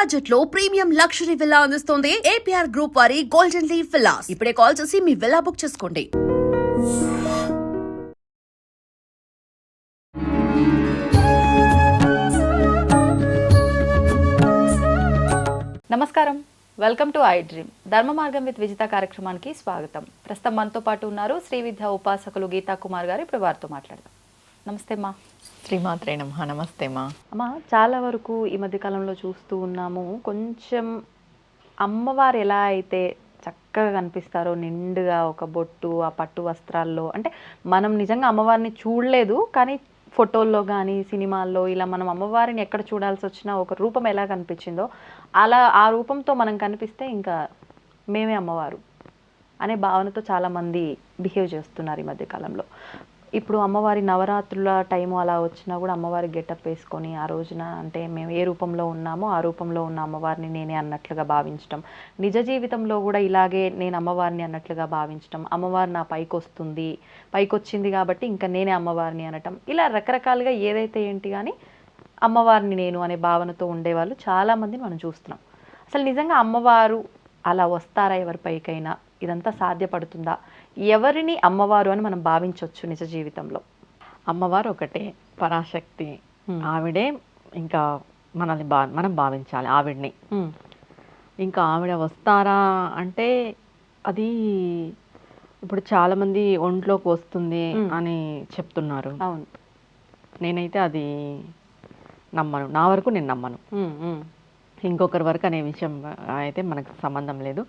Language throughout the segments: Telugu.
బడ్జెట్ లో ప్రీమియం లగ్జరీ విల్లా అందిస్తోంది ఏపీఆర్ గ్రూప్ వారి గోల్డెన్ లీఫ్ విల్లాస్. ఇప్పుడే కాల్ చేసి మీ విల్లా బుక్ చేసుకోండి. నమస్కారం, వెల్కమ్ టు ఐ డ్రీమ్. ధర్మ మార్గం విత్ విజిత కార్యక్రమానికి స్వాగతం. ప్రస్తుతం మనతో పాటు ఉన్నారు శ్రీ విద్యా ఉపాసకులు గీతా కుమార్ గారు. ఇప్పుడు వారితో మాట్లాడదాం. నమస్తే అమ్మా. శ్రీమాత్రే నమః. నమస్తే మా. అమ్మా, చాలా వరకు ఈ మధ్య కాలంలో చూస్తూ ఉన్నాము, కొంచెం అమ్మవారు ఎలా అయితే చక్కగా కనిపిస్తారో నిండుగా ఒక బొట్టు, ఆ పట్టు వస్త్రాల్లో, అంటే మనం నిజంగా అమ్మవారిని చూడలేదు కానీ ఫోటోల్లో కానీ సినిమాల్లో ఇలా మనం అమ్మవారిని ఎక్కడ చూడాల్సి వచ్చినా ఒక రూపం ఎలా కనిపించిందో అలా ఆ రూపంతో మనం కనిపిస్తే ఇంకా మేమే అమ్మవారు అనే భావనతో చాలామంది బిహేవ్ చేస్తున్నారు ఈ మధ్యకాలంలో. ఇప్పుడు అమ్మవారి నవరాత్రుల టైము అలా వచ్చినా కూడా అమ్మవారి గెటప్ వేసుకొని ఆ రోజున అంటే మేము ఏ రూపంలో ఉన్నామో ఆ రూపంలో ఉన్న అమ్మవారిని నేనే అన్నట్లుగా భావించటం, నిజ జీవితంలో కూడా ఇలాగే నేను అమ్మవారిని అన్నట్లుగా భావించటం, అమ్మవారు నా పైకి వచ్చింది కాబట్టి ఇంకా నేనే అమ్మవారిని అనటం, ఇలా రకరకాలుగా ఏదైతే ఏంటి కానీ అమ్మవారిని నేను అనే భావనతో ఉండేవాళ్ళు చాలామందిని మనం చూస్తున్నాం. అసలు నిజంగా అమ్మవారు అలా వస్తారా ఎవరిపైకైనా? ఇదంతా సాధ్యపడుతుందా? ఎవరిని అమ్మవారు అని మనం భావించవచ్చు నిజ జీవితంలో? అమ్మవారు ఒకటే, పరాశక్తి. ఆవిడే ఇంకా మనల్ని మనం భావించాలి ఆవిడ్ని. ఇంకా ఆవిడ వస్తారా అంటే అది ఇప్పుడు చాలామంది ఒంట్లోకి వస్తుంది అని చెప్తున్నారు. అవును, నేనైతే అది నమ్మను. నా వరకు నేను నమ్మను. ఇంకొకరి వరకు అనే విషయం అయితే మనకు సంబంధం లేదు.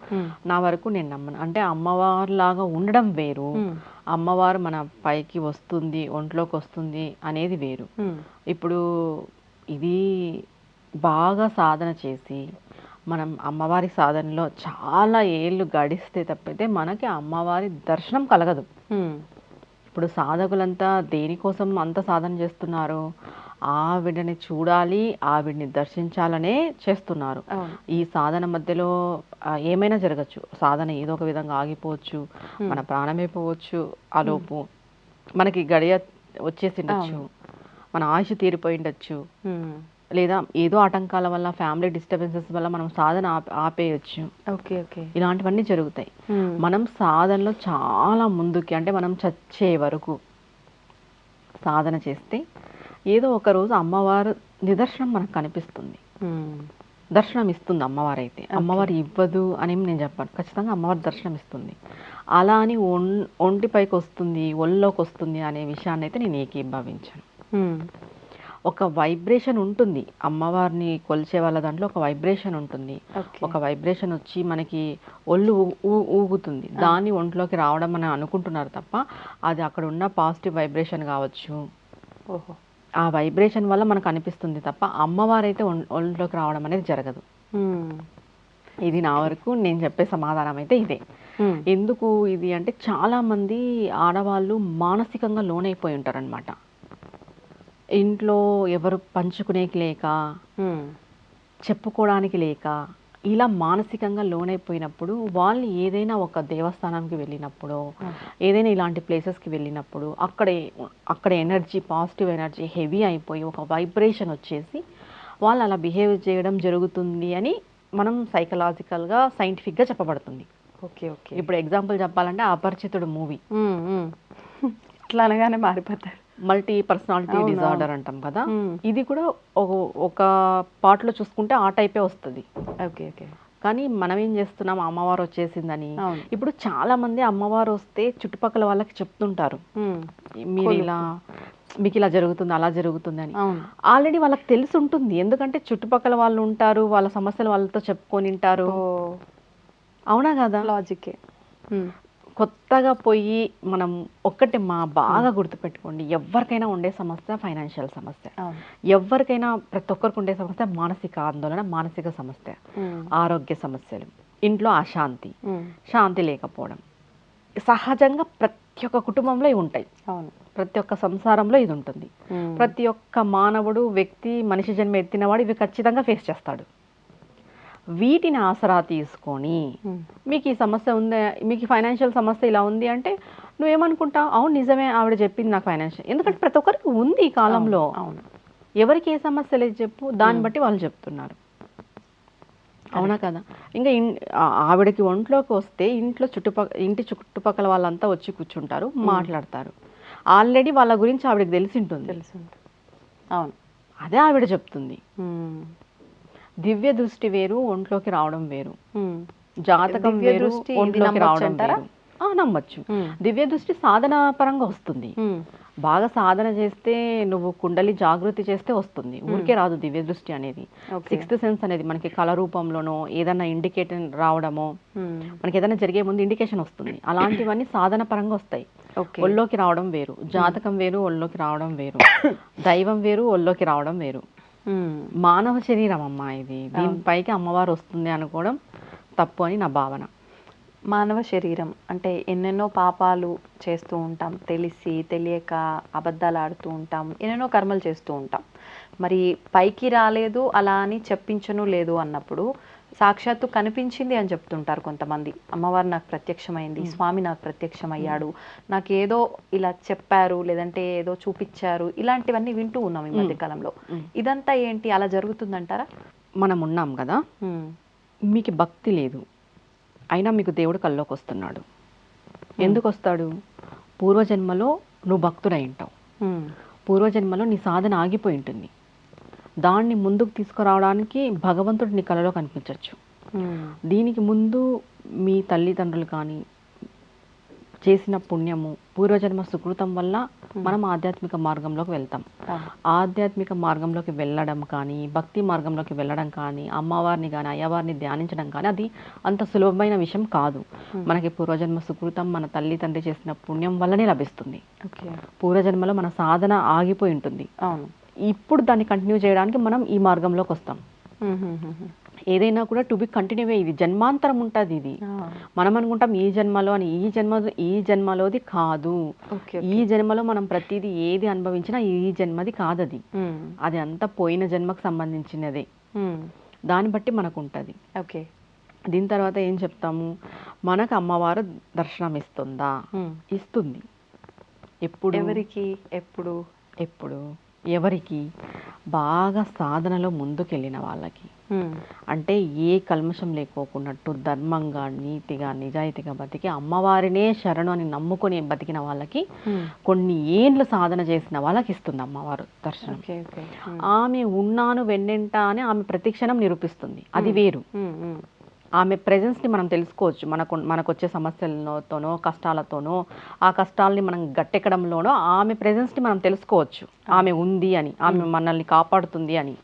నా వరకు నేను నమ్మను. అంటే అమ్మవారు లాగా ఉండడం వేరు, అమ్మవారు మన పైకి వస్తుంది, ఒంట్లోకి వస్తుంది అనేది వేరు. ఇప్పుడు ఇది బాగా సాధన చేసి మనం అమ్మవారి సాధనలో చాలా ఏళ్ళు గడిస్తే తప్పితే మనకి అమ్మవారి దర్శనం కలగదు. ఇప్పుడు సాధకులంతా దేనికోసం అంత సాధన చేస్తున్నారు? ఆవిడని చూడాలి, ఆవిడ్ని దర్శించాలనే చేస్తున్నారు. ఈ సాధన మధ్యలో ఏమైనా జరగచ్చు. సాధన ఏదో ఒక విధంగా ఆగిపోవచ్చు, మన ప్రాణమే పోవచ్చు, ఆలోపు మనకి గడియ వచ్చేసి ఉండొచ్చు, మన ఆయుష్ తీరిపోయి ఉండొచ్చు, లేదా ఏదో ఆటంకాల వల్ల, ఫ్యామిలీ డిస్టర్బెన్సెస్ వల్ల మనం సాధన ఆపేయచ్చు. ఇలాంటివన్నీ జరుగుతాయి. మనం సాధనలో చాలా ముందుకి, అంటే మనం చచ్చే వరకు సాధన చేస్తే ఏదో ఒక రోజు అమ్మవారు నిదర్శనం మనకు కనిపిస్తుంది, దర్శనం ఇస్తుంది. అమ్మవారు అయితే అమ్మవారు ఇవ్వదు అని నేను చెప్పాను. ఖచ్చితంగా అమ్మవారు దర్శనం ఇస్తుంది. అలా అని ఒంటిపైకి వస్తుంది, ఒళ్ళోకి వస్తుంది అనే విషయాన్ని అయితే నేను ఏకీభవించాను. ఒక వైబ్రేషన్ ఉంటుంది అమ్మవారిని కొలిచే వాళ్ళ దాంట్లో, ఒక వైబ్రేషన్ ఉంటుంది. ఒక వైబ్రేషన్ వచ్చి మనకి ఒళ్ళు ఊగుతుంది, దాన్ని ఒంట్లోకి రావడం అని అనుకుంటున్నారు తప్ప అది అక్కడ ఉన్న పాజిటివ్ వైబ్రేషన్ కావచ్చు. ఆ వైబ్రేషన్ వల్ల మనకు అనిపిస్తుంది తప్ప అమ్మవారైతే ఒంట్లోకి రావడం అనేది జరగదు. ఇది నా వరకు నేను చెప్పే సమాధానం అయితే ఇదే. ఎందుకు ఇది అంటే చాలా మంది ఆడవాళ్ళు మానసికంగా లోనైపోయి ఉంటారు అనమాట. ఇంట్లో ఎవరు పంచుకునేకి లేక, చెప్పుకోవడానికి లేక, ఇలా మానసికంగా లోనైపోయినప్పుడు వాళ్ళు ఏదైనా ఒక దేవస్థానానికి వెళ్ళినప్పుడు, ఏదైనా ఇలాంటి ప్లేసెస్కి వెళ్ళినప్పుడు అక్కడ ఎనర్జీ, పాజిటివ్ ఎనర్జీ హెవీ అయిపోయి ఒక వైబ్రేషన్ వచ్చేసి వాళ్ళు అలా బిహేవ్ చేయడం జరుగుతుంది అని మనం సైకలాజికల్గా, సైంటిఫిక్గా చెప్పబడుతుంది. ఇప్పుడు ఎగ్జాంపుల్ చెప్పాలంటే అపరిచితుడు మూవీ ఇట్లా అనగానే మారిపోతారు. మల్టీ పర్సనాలిటీ డిజార్డర్ అంటాం కదా, ఇది కూడా ఒక పార్ట్లో చూసుకుంటే ఆ టైపే వస్తుంది. కానీ మనం ఏం చేస్తున్నాం, అమ్మవారు వచ్చేసిందని. ఇప్పుడు చాలా మంది అమ్మవారు వస్తే చుట్టుపక్కల వాళ్ళకి చెప్తుంటారు, మీకు ఇలా జరుగుతుంది, అలా జరుగుతుంది అని. ఆల్రెడీ వాళ్ళకి తెలిసి ఉంటుంది, ఎందుకంటే చుట్టుపక్కల వాళ్ళు ఉంటారు, వాళ్ళ సమస్యలు వాళ్ళతో చెప్పుకొని ఉంటారు. అవునా కదా? లాజికే. కొత్తగా పోయి మనం ఒక్కటి బాగా గుర్తుపెట్టుకోండి, ఎవరికైనా ఉండే సమస్య ఫైనాన్షియల్ సమస్య, ఎవరికైనా ప్రతి ఒక్కరికి ఉండే సమస్య మానసిక ఆందోళన, మానసిక సమస్య, ఆరోగ్య సమస్యలు, ఇంట్లో అశాంతి, శాంతి లేకపోవడం సహజంగా ప్రతి ఒక్క కుటుంబంలో ఇవి ఉంటాయి. ప్రతి ఒక్క సంసారంలో ఇది ఉంటుంది. ప్రతి ఒక్క మానవుడు, వ్యక్తి, మనిషి జన్మ ఎత్తినవాడు ఇవి ఖచ్చితంగా ఫేస్ చేస్తాడు. వీటిని ఆసరా తీసుకొని మీకు ఈ సమస్య ఉంది, మీకు ఫైనాన్షియల్ సమస్య ఇలా ఉంది అంటే నువ్వేమనుకుంటావు? అవును నిజమే, ఆవిడ చెప్పింది నాకు ఫైనాన్షియల్. ఎందుకంటే ప్రతి ఒక్కరికి ఉంది ఈ కాలంలో. ఎవరికి ఏ సమస్య లేదు చెప్పు, దాన్ని బట్టి వాళ్ళు చెప్తున్నారు. అవునా కదా. ఇంకా ఆవిడకి ఒంట్లోకి వస్తే ఇంటి చుట్టుపక్కల వాళ్ళంతా వచ్చి కూర్చుంటారు, మాట్లాడతారు. ఆల్రెడీ వాళ్ళ గురించి ఆవిడకి తెలిసింటుంది. అవును. అదే ఆవిడ చెప్తుంది. దివ్య దృష్టి వేరు, ఒంట్లోకి రావడం వేరు. జాతకం దివ్య వేరు, దృష్టి ఇది ఒంట్లోకి రావడం నమ్మొచ్చంటారా? వేరు. నమ్మొచ్చు. దివ్య దృష్టి సాధన పరంగా వస్తుంది. బాగా సాధన చేస్తే, నువ్వు కుండలి జాగృతి చేస్తే వస్తుంది. ఊరికే రాదు దివ్య దృష్టి అనేది. సిక్స్త్ సెన్స్ అనేది మనకి కళ రూపంలోనో ఏదైనా ఇండికేటర్ రావడమో, మనకి ఏదైనా జరిగే ముందు ఇండికేషన్ వస్తుంది. అలాంటివన్నీ సాధన పరంగా వస్తాయి. ఒళ్ళోకి రావడం వేరు, జాతకం వేరు, ఒళ్ళోకి రావడం వేరు. దైవం వేరు, ఒళ్ళోకి రావడం వేరు. మానవ శరీరం అమ్మా ఇది. దీనిపైకి అమ్మవారు వస్తుంది అనుకోవడం తప్పు అని నా భావన. మానవ శరీరం అంటే ఎన్నెన్నో పాపాలు చేస్తూ ఉంటాం, తెలిసి తెలియక అబద్ధాలు ఆడుతూ ఉంటాం, ఎన్నెన్నో కర్మలు చేస్తూ ఉంటాం. మరి పైకి రాలేదు అలా అని చెప్పించను లేదు అన్నప్పుడు సాక్షాత్తు కనిపించింది అని చెప్తుంటారు కొంతమంది. అమ్మవారు నాకు ప్రత్యక్షమైంది, స్వామి నాకు ప్రత్యక్షమయ్యాడు, నాకు ఏదో ఇలా చెప్పారు, లేదంటే ఏదో చూపించారు, ఇలాంటివన్నీ వింటూ ఉన్నాం ఈ మధ్య కాలంలో. ఇదంతా ఏంటి, అలా జరుగుతుందంటారా? మనం ఉన్నాం కదా, మీకు భక్తి లేదు అయినా మీకు దేవుడు కల్లోకి వస్తున్నాడు. ఎందుకు వస్తాడు? పూర్వజన్మలో నువ్వు భక్తుడై ఉంటావు. పూర్వజన్మలో నీ సాధన ఆగిపోయి ఉంటుంది. దాన్ని ముందుకు తీసుకురావడానికి భగవంతుడు నీ కలలో కనిపించవచ్చు. దీనికి ముందు మీ తల్లిదండ్రులు కానీ చేసిన పుణ్యము, పూర్వజన్మ సుకృతం వల్ల మనం ఆధ్యాత్మిక మార్గంలోకి వెళ్తాం. ఆధ్యాత్మిక మార్గంలోకి వెళ్ళడం కానీ, భక్తి మార్గంలోకి వెళ్ళడం కానీ, అమ్మవారిని కానీ అయ్యవారిని ధ్యానించడం కానీ అది అంత సులభమైన విషయం కాదు. మనకి పూర్వజన్మ సుకృతం, మన తల్లి తండ్రి చేసిన పుణ్యం వల్లనే లభిస్తుంది. పూర్వజన్మలో మన సాధన ఆగిపోయి ఉంటుంది. ఇప్పుడు దాన్ని కంటిన్యూ చేయడానికి మనం ఈ మార్గంలోకి వస్తాం. ఏదైనా కూడా టు బి కంటిన్యూ, ఇది జన్మాంతరం ఉంటుంది. ఇది మనం అనుకుంటాం ఈ జన్మలో అని. ఈ జన్మలోది కాదు. ఈ జన్మలో మనం ప్రతిదీ ఏది అనుభవించినా ఈ జన్మది కాదది. అది అంతా పోయిన జన్మకు సంబంధించినదే. దాన్ని బట్టి మనకు ఉంటుంది. దీని తర్వాత ఏం చెప్తాము, మనకు అమ్మవారు దర్శనం ఇస్తుందా? ఇస్తుంది. ఎప్పుడు? ఎవరికి? ఎప్పుడు ఎవరికి? బాగా సాధనలో ముందుకెళ్ళిన వాళ్ళకి. అంటే ఏ కల్మషం లేకోకున్నట్టు ధర్మంగా, నీతిగా, నిజాయితీగా బతికి అమ్మవారినే శరణు అని నమ్ముకొని బతికిన వాళ్ళకి, కొన్ని ఏండ్లు సాధన చేసిన వాళ్ళకి ఇస్తుంది అమ్మవారు దర్శనం. ఆమె ఉన్నాను వెన్నెంట అని ఆమె ప్రతిక్షణం నిరూపిస్తుంది. అది వేరు. ఆమె ప్రెజెన్స్ని మనం తెలుసుకోవచ్చు. మనకు వచ్చే సమస్యలతోనో కష్టాలతోనో, ఆ కష్టాలని మనం గట్టెక్కడంలోనో ఆమె ప్రెజెన్స్ని మనం తెలుసుకోవచ్చు. ఆమె ఉంది అని, ఆమె మనల్ని కాపాడుతుంది అని.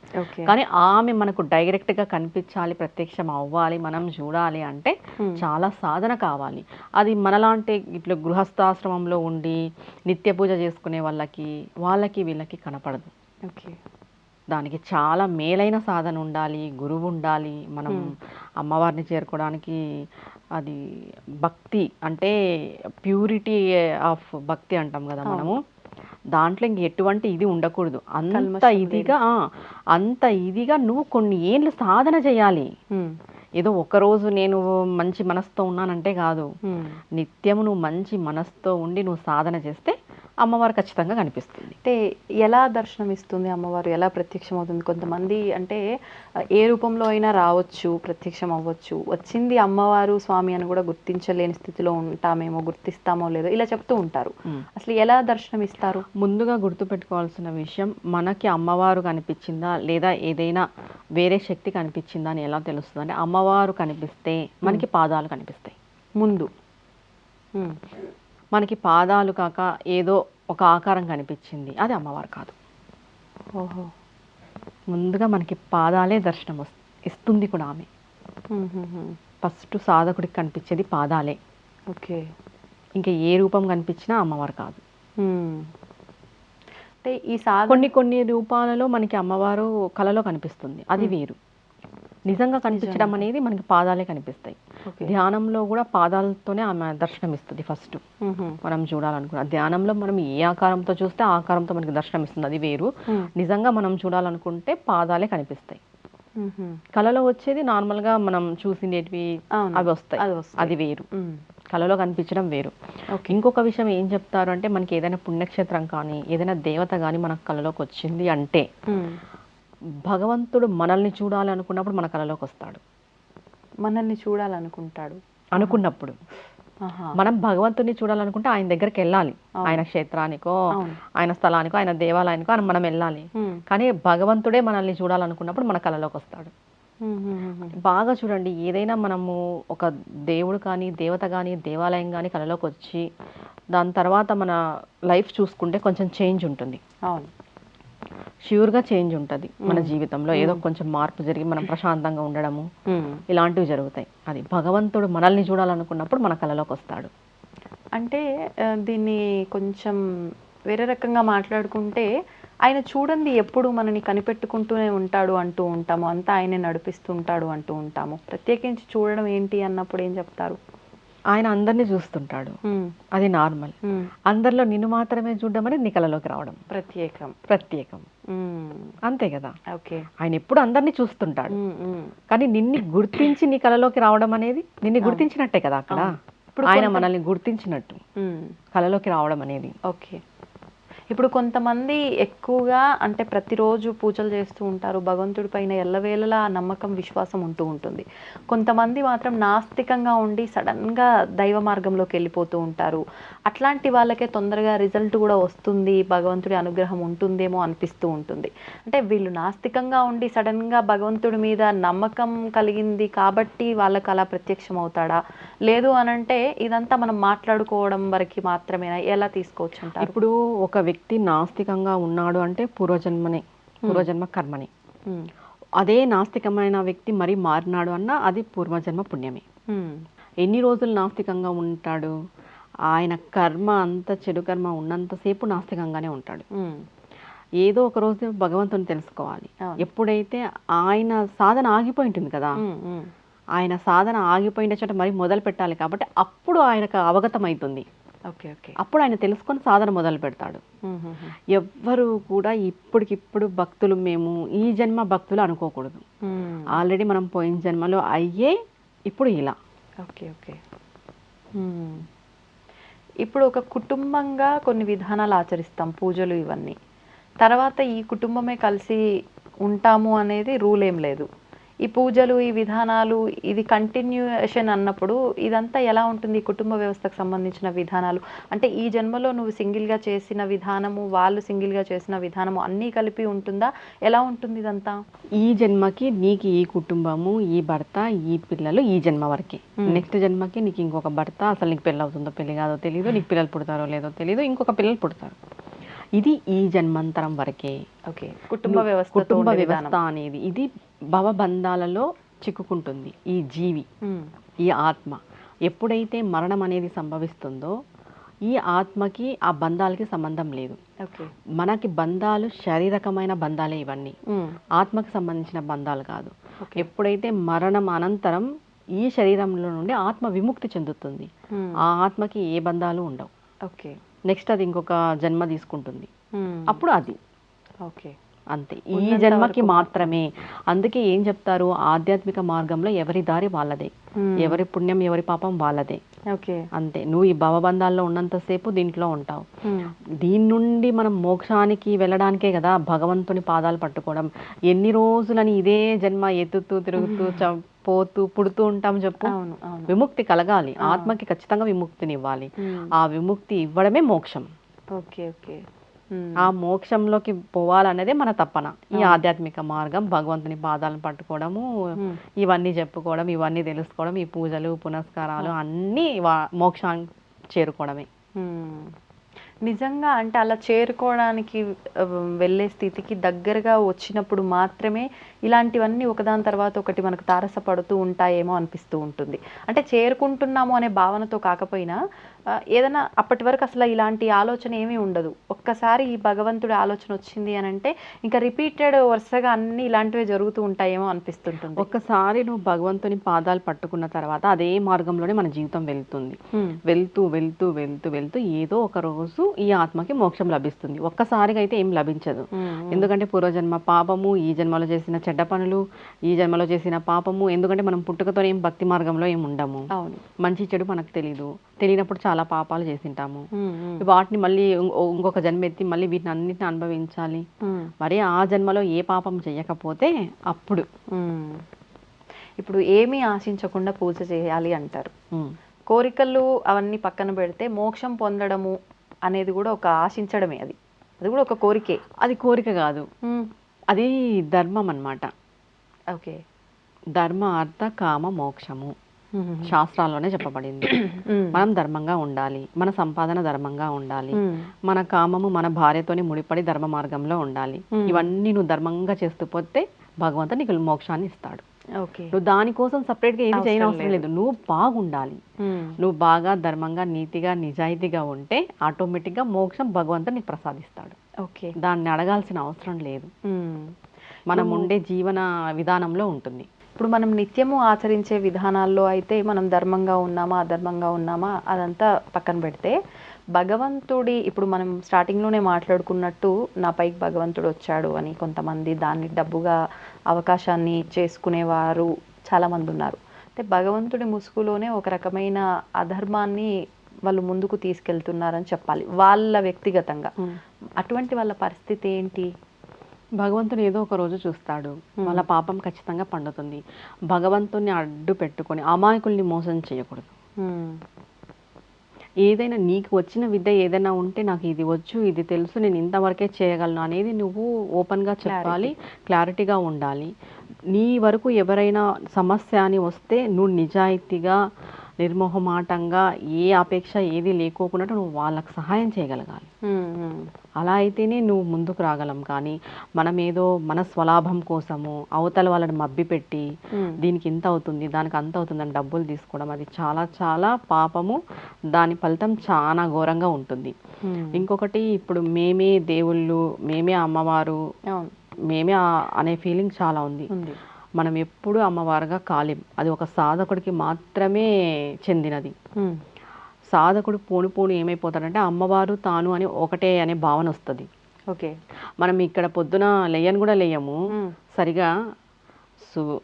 కానీ ఆమె మనకు డైరెక్ట్గా కనిపించాలి, ప్రత్యక్షం అవ్వాలి, మనం చూడాలి అంటే చాలా సాధన కావాలి. అది మనలాంటి ఇట్లా గృహస్థాశ్రమంలో ఉండి నిత్య పూజ చేసుకునే వాళ్ళకి వీళ్ళకి కనపడదు. దానికి చాలా మేలైన సాధన ఉండాలి, గురువు ఉండాలి. మనం అమ్మవారిని చేరుకోవడానికి అది భక్తి అంటే ప్యూరిటీ ఆఫ్ భక్తి అంటాం కదా మనము. దాంట్లో ఇంక ఎటువంటి ఇది ఉండకూడదు. అంత ఇదిగా నువ్వు కొన్ని ఏళ్ళు సాధన చేయాలి. ఏదో ఒకరోజు నేను మంచి మనసుతో ఉన్నానంటే కాదు. నిత్యము నువ్వు మంచి మనసుతో ఉండి నువ్వు సాధన చేస్తే అమ్మవారు ఖచ్చితంగా కనిపిస్తుంది. అంటే ఎలా దర్శనం ఇస్తుంది అమ్మవారు, ఎలా ప్రత్యక్షం అవుతుంది? కొంతమంది అంటే ఏ రూపంలో అయినా రావచ్చు, ప్రత్యక్షం అవ్వచ్చు. వచ్చింది అమ్మవారు స్వామి అని కూడా గుర్తించలేని స్థితిలో ఉంటామేమో, గుర్తిస్తామో లేదో ఇలా చెప్తూ ఉంటారు. అసలు ఎలా దర్శనం ఇస్తారు? ముందుగా గుర్తుపెట్టుకోవాల్సిన విషయం, మనకి అమ్మవారు కనిపించిందా లేదా ఏదైనా వేరే శక్తి కనిపించిందా అని ఎలా తెలుస్తుంది అంటే, అమ్మవారు కనిపిస్తే మనకి పాదాలు కనిపిస్తాయి ముందు. మనకి పాదాలు కాక ఏదో ఒక ఆకారం కనిపించింది, అది అమ్మవారు కాదు. ముందుగా మనకి పాదాలే దర్శనం ఇస్తుంది కూడా ఆమె. ఫస్ట్ సాధకుడికి కనిపించేది పాదాలే. ఇంకా ఏ రూపం కనిపించినా అమ్మవారు కాదు. అంటే ఈ కొన్ని రూపాలలో మనకి అమ్మవారు కలలో కనిపిస్తుంది, అది వేరు. నిజంగా కనిపించడం అనేది మనకి పాదాలే కనిపిస్తాయి. ధ్యానంలో కూడా పాదాలతోనే ఆమె దర్శనం ఇస్తుంది. ఫస్ట్ మనం చూడాలనుకున్న ధ్యానంలో మనం ఏ ఆకారంతో చూస్తే ఆ ఆకారంతో మనకి దర్శనం ఇస్తుంది, అది వేరు. నిజంగా మనం చూడాలనుకుంటే పాదాలే కనిపిస్తాయి. కళలో వచ్చేది నార్మల్ గా మనం చూసినవి అవి వస్తాయి, అది వేరు. కళలో కనిపించడం వేరు. ఇంకొక విషయం ఏం చెప్తారు అంటే, మనకి ఏదైనా పుణ్యక్షేత్రం కానీ ఏదైనా దేవత కానీ మనకు కళలోకి వచ్చింది అంటే, భగవంతుడు మనల్ని చూడాలి అనుకున్నప్పుడు మన కళలోకి వస్తాడు. మనల్ని చూడాలనుకుంటాడు అనుకున్నప్పుడు. ఆహా. మనం భగవంతుని చూడాలనుకుంటే ఆయన దగ్గరికి వెళ్ళాలి. ఆయన క్షేత్రానికో, ఆయన స్థలానికో, ఆయన దేవాలయానికో అని మనం వెళ్ళాలి. కానీ భగవంతుడే మనల్ని చూడాలనుకున్నప్పుడు మన కళలోకి వస్తాడు. బాగా చూడండి, ఏదైనా మనము ఒక దేవుడు కానీ, దేవత కానీ, దేవాలయం కానీ కళలోకి వచ్చి దాని తర్వాత మన లైఫ్ చూసుకుంటే కొంచెం చేంజ్ ఉంటుంది. అవును, ష్యూర్గా చేంజ్ ఉంటుంది మన జీవితంలో. ఏదో కొంచెం మార్పు జరిగి మనం ప్రశాంతంగా ఉండడము ఇలాంటివి జరుగుతాయి. అది భగవంతుడు మనల్ని చూడాలనుకున్నప్పుడు మన కళలోకి వస్తాడు. అంటే దీన్ని కొంచెం వేరే రకంగా మాట్లాడుకుంటే ఆయన చూడండి ఎప్పుడు మనని కనిపెట్టుకుంటూనే ఉంటాడు అంటూ ఉంటాము, అంతా ఆయనే నడిపిస్తుంటాడు అంటూ ఉంటాము. ప్రత్యేకించి చూడడం ఏంటి అన్నప్పుడు ఏం చెప్తారు? ఆయన అందరినీ చూస్తుంటాడు, అది నార్మల్. అందరిలో నిన్ను మాత్రమే చూడడం అనేది నీ కళలోకి రావడం ప్రత్యేకం. అంతే కదా. ఓకే, ఆయన ఎప్పుడు అందరినీ చూస్తుంటాడు, కానీ నిన్ను గుర్తించి నీ కళలోకి రావడం అనేది నిన్ను గుర్తించినట్టే కదా. అక్కడ ఇప్పుడు ఆయన మనల్ని గుర్తించినట్టు కళలోకి రావడం అనేది. ఓకే, ఇప్పుడు కొంతమంది ఎక్కువగా అంటే ప్రతిరోజు పూజలు చేస్తూ ఉంటారు, భగవంతుడి పైన ఎల్లవేళలా నమ్మకం విశ్వాసం ఉంటూ ఉంటుంది. కొంతమంది మాత్రం నాస్తికంగా ఉండి సడన్గా దైవ మార్గంలోకి వెళ్ళిపోతూ ఉంటారు. అట్లాంటి వాళ్ళకే తొందరగా రిజల్ట్ కూడా వస్తుంది, భగవంతుడి అనుగ్రహం ఉంటుందేమో అనిపిస్తూ ఉంటుంది. అంటే వీళ్ళు నాస్తికంగా ఉండి సడన్గా భగవంతుడి మీద నమ్మకం కలిగింది కాబట్టి వాళ్ళకి అలా ప్రత్యక్షం అవుతాడా, లేదు అనంటే ఇదంతా మనం మాట్లాడుకోవడం వరకు మాత్రమేనా, ఎలా తీసుకోవచ్చు అంటారు? ఇప్పుడు ఒక వ్యక్తి నాస్తికంగా ఉన్నాడు అంటే పూర్వజన్మ కర్మని. అదే నాస్తికమైన వ్యక్తి మరి మారినాడు అన్నా అది పూర్వజన్మ పుణ్యమే. ఎన్ని రోజులు నాస్తికంగా ఉంటాడు? ఆయన కర్మ అంత చెడు కర్మ ఉన్నంతసేపు నాస్తికంగానే ఉంటాడు. ఏదో ఒక రోజు భగవంతుని తెలుసుకోవాలి. ఎప్పుడైతే ఆయన సాధన ఆగిపోయి ఉంటుంది కదా, ఆయన సాధన ఆగిపోయిన చోట మరి మొదలు పెట్టాలి కాబట్టి అప్పుడు ఆయనకు అవగతం అవుతుంది. అప్పుడు ఆయన తెలుసుకొని సాధన మొదలు పెడతాడు. ఎవ్వరు కూడా ఇప్పటికిప్పుడు భక్తులు మేము ఈ జన్మ భక్తులు అనుకోకూడదు. ఆల్రెడీ మనం పోయిన జన్మలో అయ్యే ఇప్పుడు ఇలా. ఇప్పుడు ఒక కుటుంబంగా కొన్ని విధానాలు ఆచరిస్తాం, పూజలు ఇవన్నీ. తర్వాత ఈ కుటుంబమే కలిసి ఉంటాము అనేది రూల్ ఏం లేదు. ఈ పూజలు ఈ విధానాలు ఇది కంటిన్యూషన్ అన్నప్పుడు ఇదంతా ఎలా ఉంటుంది? ఈ కుటుంబ వ్యవస్థకు సంబంధించిన విధానాలు అంటే ఈ జన్మలో నువ్వు సింగిల్గా చేసిన విధానము, వాళ్ళు సింగిల్గా చేసిన విధానము అన్నీ కలిపి ఉంటుందా, ఎలా ఉంటుంది ఇదంతా? ఈ జన్మకి నీకు ఈ కుటుంబము, ఈ భర్త, ఈ పిల్లలు ఈ జన్మ వరకే. నెక్స్ట్ జన్మకి నీకు ఇంకొక భర్త, అసలు నీకు పెళ్ళి అవుతుందో పెళ్లి కాదో తెలియదు, నీకు పిల్లలు పుడతారో లేదో తెలియదు, ఇంకొక పిల్లలు పుడతారు. ఇది ఈ జన్మాంతరం వరకే. కుటుంబ వ్యవస్థ అనేది ఇది భవబంధాలలో చిక్కుకుంటుంది. ఈ జీవి, ఈ ఆత్మ ఎప్పుడైతే మరణం అనేది సంభవిస్తుందో ఈ ఆత్మకి ఆ బంధాలకి సంబంధం లేదు. మనకి బంధాలు శారీరకమైన బంధాలే ఇవన్నీ, ఆత్మకి సంబంధించిన బంధాలు కాదు. ఎప్పుడైతే మరణం అనంతరం ఈ శరీరంలో నుండి ఆత్మ విముక్తి చెందుతుంది, ఆ ఆత్మకి ఏ బంధాలు ఉండవు. నెక్స్ట్ అది ఇంకొక జన్మ తీసుకుంటుంది, అప్పుడు అది అంతే, ఈ జన్మకి మాత్రమే. అందుకే ఏం చెప్తారు, ఆధ్యాత్మిక మార్గంలో ఎవరి దారి వాళ్ళదే, ఎవరి పుణ్యం ఎవరి పాపం వాళ్ళదే. అంతే, నువ్వు ఈ భవబంధాల్లో ఉన్నంతసేపు దీంట్లో ఉంటావు. దీని నుండి మనం మోక్షానికి వెళ్ళడానికే కదా భగవంతుని పాదాలు పట్టుకోవడం. ఎన్ని రోజులని ఇదే జన్మ ఎత్తుతూ తిరుగుతూ పోతూ పుడుతూ ఉంటాం చెప్పు. విముక్తి కలగాలి, ఆత్మకి ఖచ్చితంగా విముక్తిని ఇవ్వాలి. ఆ విముక్తి ఇవ్వడమే మోక్షం. ఆ మోక్షంలోకి పోవాలనేదే మన తపన. ఈ ఆధ్యాత్మిక మార్గం, భగవంతుని పాదాలను పట్టుకోవడము, ఇవన్నీ చెప్పుకోవడం, ఇవన్నీ తెలుసుకోవడం, ఈ పూజలు పునస్కారాలు అన్నీ మోక్షాన్ని చేరుకోవడమే. నిజంగా అంటే అలా చేరుకోవడానికి వెళ్ళే స్థితికి దగ్గరగా వచ్చినప్పుడు మాత్రమే ఇలాంటివన్నీ ఒకదాని తర్వాత ఒకటి మనకు తారసపడుతూ ఉంటాయేమో అనిపిస్తూ ఉంటుంది. అంటే చేరుకుంటున్నాము అనే భావనతో కాకపోయినా ఏదైనా అప్పటి వరకు అసలు ఇలాంటి ఆలోచన ఏమీ ఉండదు. ఒక్కసారి ఈ భగవంతుడి ఆలోచన వచ్చింది అని అంటే ఇంకా రిపీటెడ్ వరుసగా అన్ని ఇలాంటివే జరుగుతూ ఉంటాయేమో అనిపిస్తుంటుంది. ఒక్కసారి నువ్వు భగవంతుని పాదాలు పట్టుకున్న తర్వాత అదే మార్గంలోనే మన జీవితం వెళ్తుంది. వెళ్తూ వెళ్తూ వెళ్తూ వెళ్తూ ఏదో ఒక రోజు ఈ ఆత్మకి మోక్షం లభిస్తుంది. ఒక్కసారిగా అయితే ఏం లభించదు. ఎందుకంటే పూర్వజన్మ పాపము, ఈ జన్మలో చేసిన చెడ్డ పనులు, ఈ జన్మలో చేసిన పాపము. ఎందుకంటే మనం పుట్టుకతో ఏం భక్తి మార్గంలో ఏం ఉండము, మంచి చెడు మనకు తెలీదు. తెలియనప్పుడు చాలా పాపాలు చేసింటాము. వాటిని మళ్ళీ ఇంకొక జన్మ ఎత్తి మళ్ళీ వీటిని అన్నిటిని అనుభవించాలి. మరి ఆ జన్మలో ఏ పాపం చెయ్యకపోతే అప్పుడు ఇప్పుడు ఏమీ ఆశించకుండా పూజ చేయాలి అంటారు. ఉమ్. కోరికలు అవన్నీ పక్కన పెడితే మోక్షం పొందడము అనేది కూడా ఒక ఆశించడమే. అది అది కూడా ఒక కోరికే. అది కోరిక కాదు, అది ధర్మం అన్నమాట. ఓకే. ధర్మ అర్థ కామ మోక్షము శాస్త్రాల్లోనే చెప్పబడింది. మనం ధర్మంగా ఉండాలి, మన సంపాదన ధర్మంగా ఉండాలి, మన కామము మన భార్యతోని ముడిపడి ధర్మ మార్గంలో ఉండాలి. ఇవన్నీ నువ్వు ధర్మంగా చేస్తూ పోతే భగవంతుడు నీకు మోక్షాన్ని ఇస్తాడు. ఓకే. నువ్వు దానికోసం సపరేట్గా ఏది చేయని అవసరం లేదు. నువ్వు బాగుండాలి, నువ్వు బాగా ధర్మంగా నీతిగా నిజాయితీగా ఉంటే ఆటోమేటిక్గా మోక్షం భగవంతుడు నీకు ప్రసాదిస్తాడు. ఓకే. దాన్ని అడగాల్సిన అవసరం లేదు, మనం ఉండే జీవన విధానంలో ఉంటుంది. ఇప్పుడు మనం నిత్యము ఆచరించే విధానాల్లో అయితే మనం ధర్మంగా ఉన్నామా అధర్మంగా ఉన్నామా అదంతా పక్కన పెడితే భగవంతుడి, ఇప్పుడు మనం స్టార్టింగ్లోనే మాట్లాడుకున్నట్టు నా పైకి భగవంతుడు వచ్చాడు అని కొంతమంది దాన్ని డబ్బుగా అవకాశాన్ని చేసుకునేవారు చాలామంది ఉన్నారు. అంటే భగవంతుడి ముసుగులోనే ఒక రకమైన అధర్మాన్ని వాళ్ళు ముందుకు తీసుకెళ్తున్నారని చెప్పాలి వాళ్ళ వ్యక్తిగతంగా. అటువంటి వాళ్ళ పరిస్థితి ఏంటి? భగవంతుని ఏదో ఒక రోజు చూస్తాడు, వాళ్ళ పాపం ఖచ్చితంగా పండుతుంది. భగవంతుని అడ్డు పెట్టుకొని అమాయకుల్ని మోసం చేయకూడదు. ఏదైనా నీకు వచ్చిన విద్య ఏదైనా ఉంటే నాకు ఇది వచ్చు, ఇది తెలుసు, నేను ఇంతవరకే చేయగలను అనేది నువ్వు ఓపెన్గా చెప్పాలి, క్లారిటీగా ఉండాలి. నీ వరకు ఎవరైనా సమస్య అని వస్తే నువ్వు నిజాయితీగా నిర్మోహమాటంగా ఏ అపేక్ష ఏది లేకోకుండా నువ్వు వాళ్ళకి సహాయం చేయగలగాలి. అలా అయితేనే నువ్వు ముందుకు రాగలం. కానీ మనం ఏదో మన స్వలాభం కోసము అవతల వాళ్ళని మభ్యపెట్టి దీనికి ఇంత అవుతుంది దానికి అంత అవుతుంది అని డబ్బులు తీసుకోవడం అది చాలా చాలా పాపము. దాని ఫలితం చాలా ఘోరంగా ఉంటుంది. ఇంకొకటి, ఇప్పుడు మేమే దేవుళ్ళు, మేమే అమ్మవారు, మేమే అనే ఫీలింగ్ చాలా ఉంది. మనం ఎప్పుడు అమ్మవారుగా కాలేం, అది ఒక సాధకుడికి మాత్రమే చెందినది. సాధకుడు పోను పోను ఏమైపోతాడంటే అమ్మవారు తాను అని ఒకటే అనే భావన వస్తుంది. ఓకే. మనం ఇక్కడ పొద్దున లేయని కూడా లేయము, సరిగా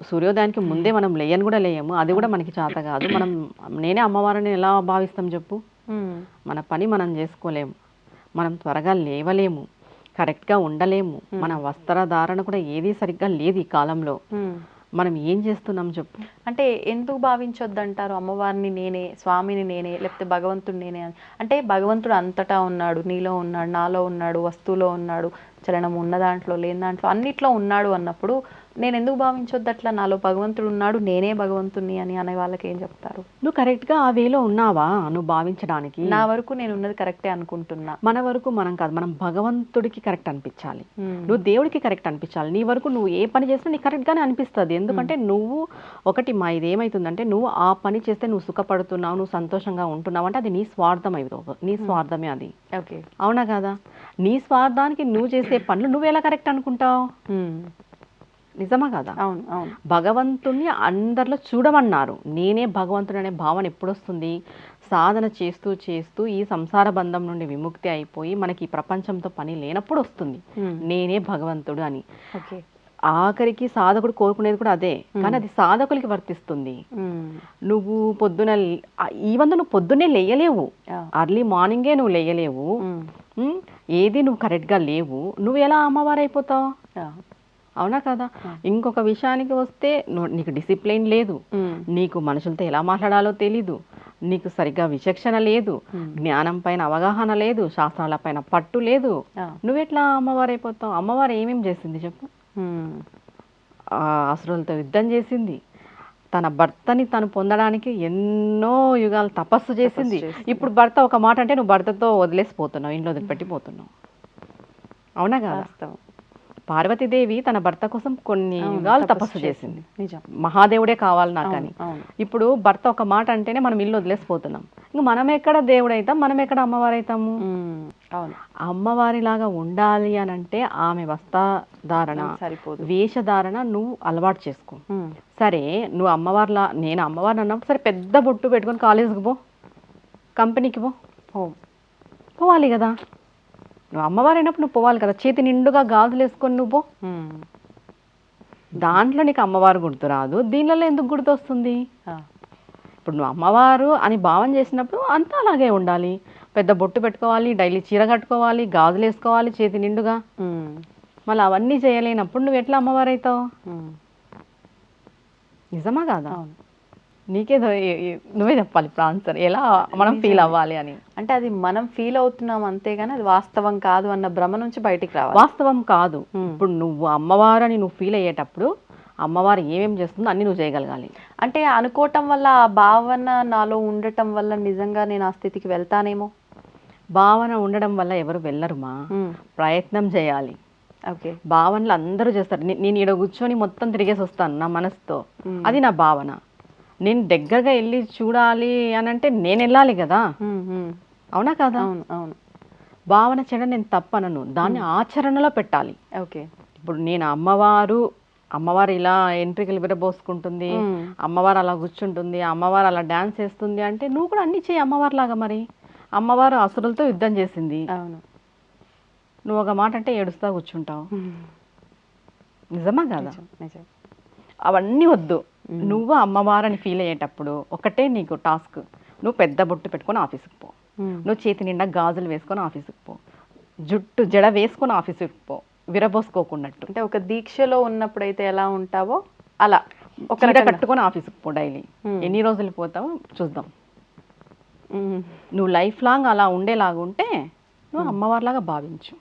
సూర్యోదయానికి ముందే మనం లేయని కూడా లేయము, అది కూడా మనకి చేత కాదు. మనం నేనే అమ్మవారిని ఎలా భావిస్తాం చెప్పు? మన పని మనం చేసుకోలేము, మనం త్వరగా లేవలేము, కరెక్ట్గా ఉండలేము, మన వస్త్రధారణ కూడా ఏది సరిగ్గా లేదు ఈ కాలంలో. మనం ఏం చేస్తున్నాం చెప్పు? అంటే ఎందుకు భావించొద్దంటారు అమ్మవారిని నేనే, స్వామిని నేనే, లేకపోతే భగవంతుడు నేనే అని? అంటే భగవంతుడు అంతటా ఉన్నాడు, నీలో ఉన్నాడు, నాలో ఉన్నాడు, వస్తువులో ఉన్నాడు, చలనం ఉన్న దాంట్లో లేని దాంట్లో అన్నిట్లో ఉన్నాడు అన్నప్పుడు నేను ఎందుకు భావించొద్దు అట్లా? నాలో భగవంతుడు ఉన్నాడు, నేనే భగవంతుని అని అనే వాళ్ళకి ఏం చెప్తారు? నువ్వు కరెక్ట్గా ఆ వేలో ఉన్నావా నువ్వు భావించడానికి? నా వరకు నేను ఉన్నది కరెక్టే అనుకుంటున్నా. మన వరకు మనం కాదు, మనం భగవంతుడికి కరెక్ట్ అనిపించాలి, నువ్వు దేవుడికి కరెక్ట్ అనిపించాలి. నీ వరకు నువ్వు ఏ పని చేసినా నీకు కరెక్ట్గానే అనిపిస్తుంది. ఎందుకంటే నువ్వు ఒకటి మా ఇదేమవుతుందంటే నువ్వు ఆ పని చేస్తే నువ్వు సుఖపడుతున్నావు, నువ్వు సంతోషంగా ఉంటున్నావు అంటే అది నీ స్వార్థం అయిపోతుంది, నీ స్వార్థమే అది. ఓకే. అవునా కదా? నీ స్వార్థానికి నువ్వు చేసే పనులు నువ్వు ఎలా కరెక్ట్ అనుకుంటావు? నిజమా కదా? అవును అవును. భగవంతుణ్ణి అందరిలో చూడమన్నారు. నేనే భగవంతుడు అనే భావన ఎప్పుడు వస్తుంది? సాధన చేస్తూ చేస్తూ ఈ సంసార బంధం నుండి విముక్తి అయిపోయి మనకి ఈ ప్రపంచంతో పని లేనప్పుడు వస్తుంది నేనే భగవంతుడు అని. ఆఖరికి సాధకుడు కోరుకునేది కూడా అదే, కానీ అది సాధకులకి వర్తిస్తుంది. నువ్వు పొద్దున ఈవెన్ నువ్వు పొద్దున్నే లేయలేవు, అర్లీ మార్నింగే నువ్వు లేయలేవు, ఏది నువ్వు కరెక్ట్గా లేవు, నువ్వు ఎలా అమ్మవారు అయిపోతావు? అవునా కదా? ఇంకొక విషయానికి వస్తే నీకు డిసిప్లిన్ లేదు, నీకు మనుషులతో ఎలా మాట్లాడాలో తెలీదు, నీకు సరిగ్గా విచక్షణ లేదు, జ్ఞానం పైన అవగాహన లేదు, శాస్త్రాల పైన పట్టు లేదు, నువ్వెట్లా అమ్మవారు అయిపోతావు? అమ్మవారు ఏమేం చేసింది చెప్పు? అసురులతో యుద్ధం చేసింది, తన భర్తని తను పొందడానికి ఎన్నో యుగాలు తపస్సు చేసింది. ఇప్పుడు భర్త ఒక మాట అంటే నువ్వు భర్తతో వదిలేసిపోతున్నావు, ఇంట్లో వదిలిపెట్టిపోతున్నావు. అవునా కదా? పార్వతీదేవి తన భర్త కోసం కొన్ని యుగాలు తపస్సు చేసింది, మహాదేవుడే కావాలి నాకని. ఇప్పుడు భర్త ఒక మాట అంటేనే మనం ఇల్లు వదిలేసిపోతున్నాం. ఇంక మనం ఎక్కడ దేవుడు అవుతాం, మనం ఎక్కడ అమ్మవారు అవుతాము? అమ్మవారిలాగా ఉండాలి అని అంటే ఆమె వస్త్రధారణ, వేషధారణ నువ్వు అలవాటు చేసుకో. సరే నువ్వు అమ్మవారిలా, నేను అమ్మవారిని అన్నప్పుడు సరే పెద్ద బొట్టు పెట్టుకొని కాలేజీకి పో, కంపెనీకి పోవాలి కదా. నువ్వు అమ్మవారు అయినప్పుడు నువ్వు పోవాలి కదా, చేతి నిండుగా గాజులు వేసుకొని నువ్వు పో. దాంట్లో నీకు అమ్మవారు గుర్తురాదు, దీనిలో ఎందుకు గుర్తు వస్తుంది? ఇప్పుడు నువ్వు అమ్మవారు అని భావన చేసినప్పుడు అంతా అలాగే ఉండాలి, పెద్ద బొట్టు పెట్టుకోవాలి, డైలీ చీర కట్టుకోవాలి, గాజులు వేసుకోవాలి చేతి నిండుగా. మళ్ళీ అవన్నీ చేయలేనప్పుడు నువ్వు ఎట్లా అమ్మవారు అవుతావు? నిజమా కాదా? అవును. నీకేదో నువ్వే చెప్పాలి ఇప్పుడు ఆన్సర్, ఎలా మనం ఫీల్ అవ్వాలి అని. అంటే అది మనం ఫీల్ అవుతున్నాం అంతేగాని అది వాస్తవం కాదు అన్న భ్రమ నుంచి బయటికి రావాలి. వాస్తవం కాదు. ఇప్పుడు నువ్వు అమ్మవారని నువ్వు ఫీల్ అయ్యేటప్పుడు అమ్మవారు ఏమేం చేస్తుందో అన్ని నువ్వు చేయగలగాలి. అంటే అనుకోవటం వల్ల ఆ భావన నాలో ఉండటం వల్ల నిజంగా నేను ఆ స్థితికి వెళ్తానేమో. భావన ఉండడం వల్ల ఎవరు వెళ్ళరుమా, ప్రయత్నం చేయాలి. ఓకే. భావనలు అందరూ చేస్తారు. నేను ఈడ కూర్చొని మొత్తం తిరిగేసి వస్తాను నా మనసుతో, అది నా భావన. నేను దగ్గరగా వెళ్ళి చూడాలి అని అంటే నేను వెళ్ళాలి కదా, అవునా కదా? అవును అవును. భావన చేయడం నేను తప్పనను, దాన్ని ఆచరణలో పెట్టాలి. ఓకే. ఇప్పుడు నేను అమ్మవారు ఇలా ఎంట్రికలు విరబోసుకుంటుంది, అమ్మవారు అలా కూర్చుంటుంది, అమ్మవారు అలా డాన్స్ చేస్తుంది అంటే నువ్వు కూడా అన్ని చేయి అమ్మవారు లాగా. మరి అమ్మవారు అసురులతో యుద్ధం చేసింది, అవును. నువ్వు ఒక మాట అంటే ఏడుస్తా కూర్చుంటావు. నిజమా కదా? నిజం. అవన్నీ వద్దు. నువ్వు అమ్మవారని ఫీల్ అయ్యేటప్పుడు ఒకటే నీకు టాస్క్, నువ్వు పెద్ద బొట్టు పెట్టుకొని ఆఫీస్కి పో, నువ్వు చేతి నిండా గాజులు వేసుకొని ఆఫీస్కి పో, జుట్టు జడ వేసుకొని ఆఫీస్కి పో, విరబోసుకోకున్నట్టు. అంటే ఒక దీక్షలో ఉన్నప్పుడైతే ఎలా ఉంటావో అలా ఒక చీర కట్టుకొని ఆఫీస్కి పో డైలీ. ఎన్ని రోజులు పోతావో చూద్దాం. నువ్వు లైఫ్ లాంగ్ అలా ఉండేలాగా ఉంటే నువ్వు అమ్మవారిలాగా భావించు.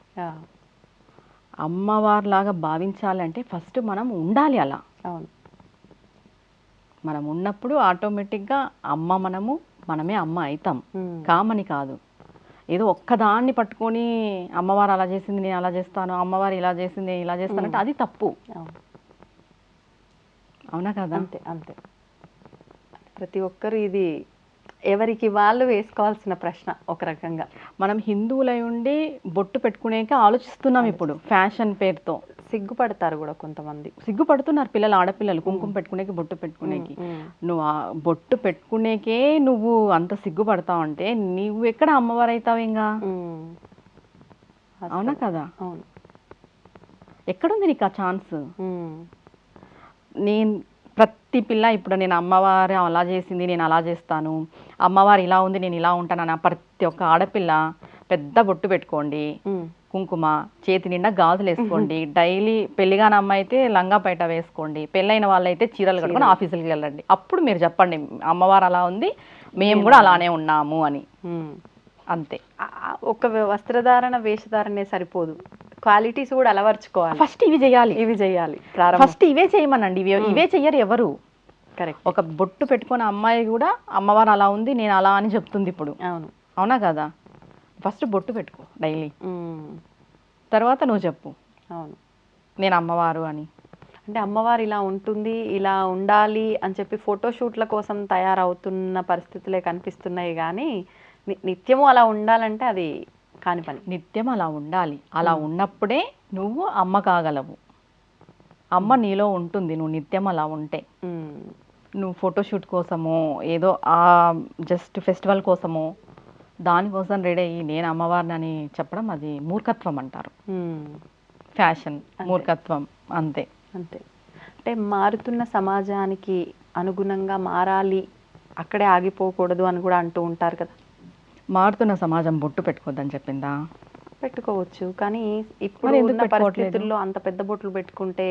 అమ్మవారిలాగా భావించాలంటే ఫస్ట్ మనం ఉండాలి అలా. అవును. మనం ఉన్నప్పుడు ఆటోమేటిక్గా మనమే అమ్మ అవుతాం, కామని కాదు. ఏదో ఒక్కదాన్ని పట్టుకొని అమ్మవారు అలా చేసింది నేను అలా చేస్తాను, అమ్మవారు ఇలా చేసింది ఇలా చేస్తానంటే అది తప్పు. అవునా కదా? అంతే అంతే. ప్రతి ఒక్కరు ఇది ఎవరికి వాళ్ళు వేసుకోవాల్సిన ప్రశ్న ఒక రకంగా. మనం హిందువులై ఉండి బొట్టు పెట్టుకునేకే ఆలోచిస్తున్నాం ఇప్పుడు ఫ్యాషన్ పేరుతో. సిగ్గుపడతారు కూడా కొంతమంది, సిగ్గుపడుతున్నారు పిల్లలు, ఆడపిల్లలు కుంకుమ పెట్టుకునేకి బొట్టు పెట్టుకునేకి. నువ్వు ఆ బొట్టు పెట్టుకునేకే నువ్వు అంత సిగ్గుపడతావు అంటే నువ్వు ఎక్కడ అమ్మవారు అవుతావు ఇంకా? అవునా కదా? అవును. ఎక్కడుంది నీకు ఆ ఛాన్స్? నేను ప్రతి పిల్ల ఇప్పుడు నేను అమ్మవారు అలా చేసింది నేను అలా చేస్తాను, అమ్మవారు ఇలా ఉంది నేను ఇలా ఉంటాను, ప్రతి ఒక్క ఆడపిల్ల పెద్ద బొట్టు పెట్టుకోండి, కుంకుమ, చేతి నిండా గాజులు వేసుకోండి, డైలీ పెళ్లిగాని అమ్మాయి అయితే లంగా పైట వేసుకోండి, పెళ్ళైన వాళ్ళైతే చీరలు కట్టుకొని ఆఫీసులకి వెళ్ళండి. అప్పుడు మీరు చెప్పండి అమ్మవారు అలా ఉంది మేము కూడా అలానే ఉన్నాము అని. అంతే. ఒక వస్త్రధారణ వేషధారణే సరిపోదు, క్వాలిటీస్ కూడా అలవర్చుకోవాలి. ఫస్ట్ ఇవి చేయాలి. ఫస్ట్ ఇవే చేయమనండి, ఇవే చెయ్యరు ఎవరు. కరెక్ట్. ఒక బొట్టు పెట్టుకున్న అమ్మాయి కూడా అమ్మవారు అలా ఉంది నేను అలా అని చెప్తుంది ఇప్పుడు. అవును. అవునా కదా? ఫస్ట్ బొట్టు పెట్టుకో డైలీ, తర్వాత నువ్వు చెప్పు అవును నేను అమ్మవారు అని. అంటే అమ్మవారు ఇలా ఉంటుంది ఇలా ఉండాలి అని చెప్పి ఫోటోషూట్ల కోసం తయారవుతున్న పరిస్థితులే కనిపిస్తున్నాయి కానీ నిత్యము అలా ఉండాలంటే అది కాని పని. నిత్యం అలా ఉండాలి. అలా ఉన్నప్పుడే నువ్వు అమ్మ కాగలవు. అమ్మ నీలో ఉంటుంది నువ్వు నిత్యం అలా ఉంటే. నువ్వు ఫోటోషూట్ కోసమో ఏదో జస్ట్ ఫెస్టివల్ కోసమో దానికోసం రెడీ అయ్యి నేను అమ్మవారిని అని చెప్పడం అది మూర్ఖత్వం అంటారు. ఫ్యాషన్, మూర్ఖత్వం, అంతే. అంతే. అంటే మారుతున్న సమాజానికి అనుగుణంగా మారాలి, అక్కడే ఆగిపోకూడదు అని కూడా అంటూ ఉంటారు కదా. మారుతున్న సమాజం బొట్టు పెట్టుకోవద్దని చెప్పిందా? పెట్టుకోవచ్చు, కానీ ఇప్పుడు ఉన్న పరిస్థితుల్లో అంత పెద్ద బొట్లు పెట్టుకుంటే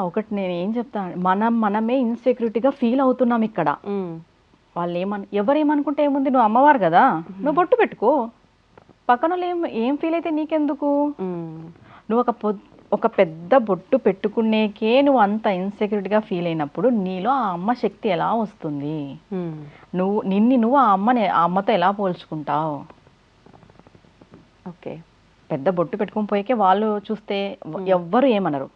ఒకటి నేను ఏం చెప్తాను, మనమే ఇన్సెక్యూరిటీగా ఫీల్ అవుతున్నాం ఇక్కడ. వాళ్ళు ఎవరేమనుకుంటే ఏముంది, నువ్వు అమ్మవారు కదా నువ్వు బొట్టు పెట్టుకో, పక్కన ఏం ఫీల్ అయితే నీకెందుకు? నువ్వు ఒక పెద్ద బొట్టు పెట్టుకునేకే నువ్వు అంత ఇన్సెక్యూరిటీగా ఫీల్ అయినప్పుడు నీలో ఆ అమ్మ శక్తి ఎలా వస్తుంది? నువ్వు ఆ అమ్మతో ఎలా పోల్చుకుంటావు? ఓకే. పెద్ద బొట్టు పెట్టుకుని పోయేకే వాళ్ళు చూస్తే ఎవ్వరు ఏమనరు.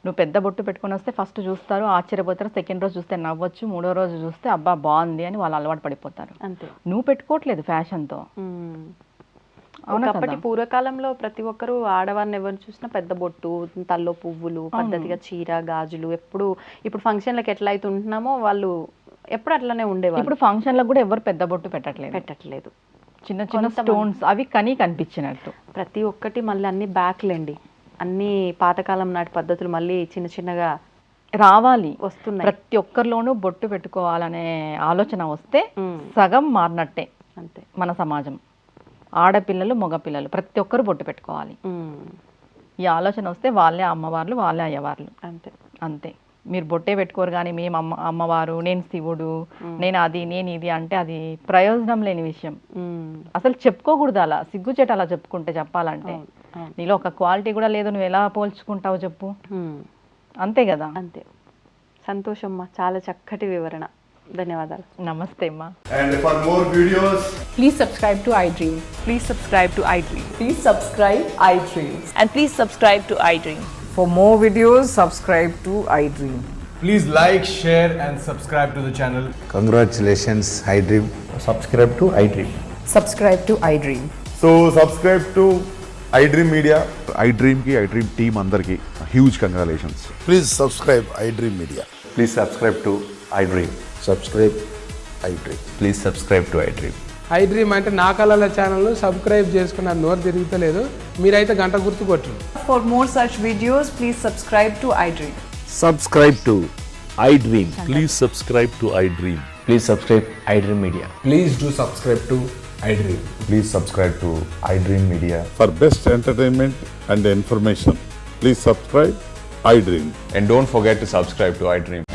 నువ్వు పెద్ద బొట్టు పెట్టుకుని వస్తే ఫస్ట్ చూస్తారు, ఆశ్చర్యపోతారు, సెకండ్ రోజు చూస్తే నవ్వచ్చు, మూడో రోజు చూస్తే అబ్బా బాగుంది అని వాళ్ళు అలవాటు పడిపోతారు. అంతే. నువ్వు పెట్టుకోవట్లేదు ఫ్యాషన్తో. అప్పటి పూర్వకాలంలో ప్రతి ఒక్కరు ఆడవారిని ఎవరు చూసినా పెద్ద బొట్టు, తల్లో పువ్వులు, పద్ధతిగా చీర, గాజులు, ఇప్పుడు ఫంక్షన్లకు ఎట్లా అయితే ఉంటున్నామో వాళ్ళు ఎప్పుడు అట్లానే ఉండేవాళ్ళు. ఇప్పుడు ఫంక్షన్లకు కూడా ఎవరు పెద్ద బొట్టు పెట్టట్లేదు. చిన్న చిన్న స్టోన్స్ అవి కనిపించినట్టు ప్రతి ఒక్కటి మళ్ళీ అన్ని బ్యాక్లేండి, అన్ని పాతకాలం నాటి పద్ధతులు మళ్ళీ చిన్న చిన్నగా రావాలి, వస్తున్నాయి. ప్రతి ఒక్కరిలోనూ బొట్టు పెట్టుకోవాలనే ఆలోచన వస్తే సగం మారినట్టే అంతే మన సమాజం. ఆడపిల్లలు మగపిల్లలు ప్రతి ఒక్కరు బొట్టు పెట్టుకోవాలి. ఈ ఆలోచన వస్తే వాళ్ళే అమ్మవార్లు, వాళ్ళే అయ్యవార్లు. అంతే. అంతే. మీరు బొట్టే పెట్టుకోరు కానీ మేము అమ్మవారు, నేను శివుడు, నేను అది, నేను ఇది అంటే అది ప్రయోజనం లేని విషయం. అసలు చెప్పుకోకూడదు అలా, సిగ్గుచేట అలా చెప్పుకుంటే చెప్పాలంటే. నీలో ఒక క్వాలిటీ కూడా లేదు, నువ్వు ఎలా పోల్చుకుంటావు చెప్పు. అంతే కదా. అంతే. సంతోషమ్మా, చాలా చక్కటి వివరణ. ధన్యవాదాలు. నమస్తే అమ్మా. And for more videos, Please subscribe to iDream. Please subscribe to iDream. Please subscribe iDream. And please subscribe to iDream. For more videos, subscribe to iDream. please like, share and subscribe to the channel. Congratulations, iDream. Subscribe to iDream. Subscribe to iDream. So subscribe to iDream Media. iDream ki iDream team andarki huge congratulations. Please subscribe iDream Media. Please subscribe to iDream. Subscribe iDream. Please subscribe to iDream. iDream అంటే నా కళల ఛానల్ను సబ్స్క్రైబ్ చేసుకున్న నోరు తిరుగుతలేదు, మీరైతే గంట గుర్తు కొట్టు. For more such videos, please subscribe to iDream. Subscribe to iDream. Please subscribe to iDream. Please subscribe iDream Media. Please do subscribe to iDream. Please subscribe to iDream Media. For best entertainment and information, please subscribe iDream. And don't forget to subscribe to iDream.